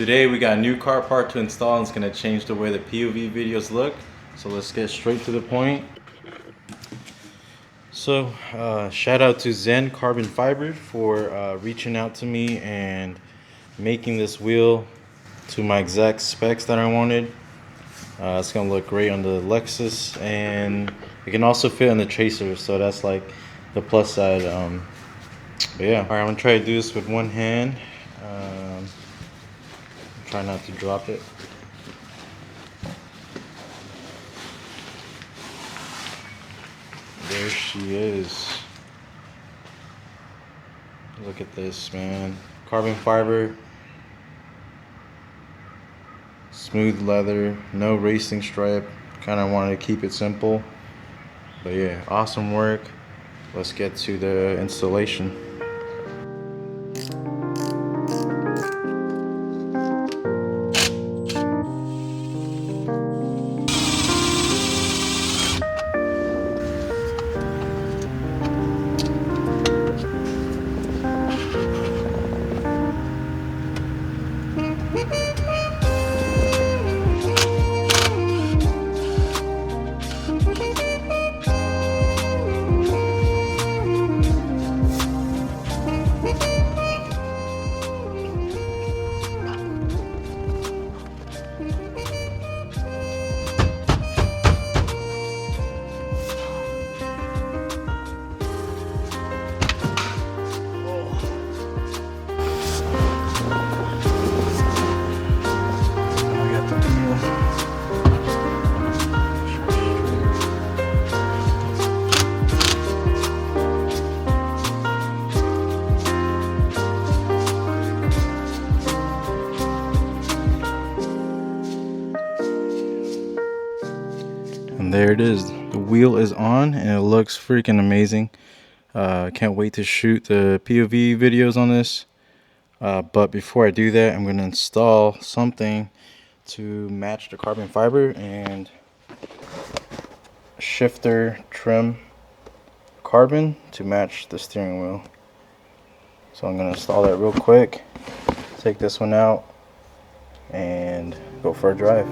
Today we got a new car part to install and it's going to change the way the POV videos look. So let's get straight to the point. So shout out to Zen Carbon Fiber for reaching out to me and making this wheel to my exact specs that I wanted. It's going to look great on the Lexus, and it can also fit in the Tracer, so that's like the plus side. But yeah, alright, I'm going to try to do this with one hand. Try not to drop it. There she is. Look at this, man. Carbon fiber, smooth leather, no racing stripe. Kind of wanted to keep it simple. But yeah, awesome work. Let's get to the installation. And there it is. The wheel is on and it looks freaking amazing. Can't wait to shoot the POV videos on this. But before I do that, I'm going to install something to match the carbon fiber and shifter trim carbon to match the steering wheel. So I'm going to install that real quick. Take this one out and go for a drive.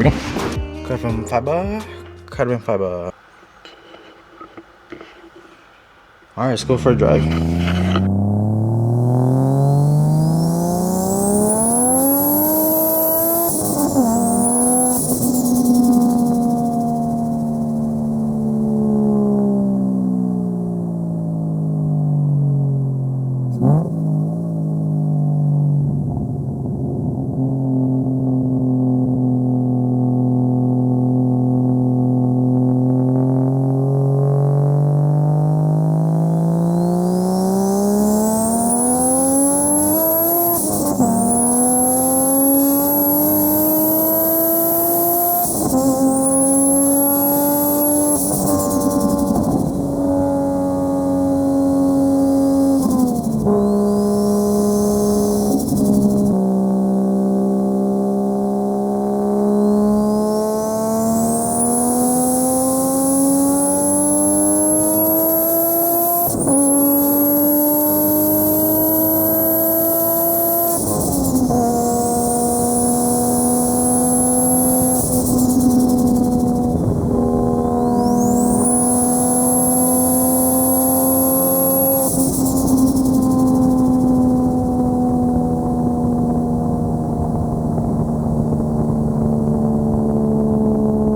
Here we go. Carbon fiber, carbon fiber. Alright, let's go for a drive.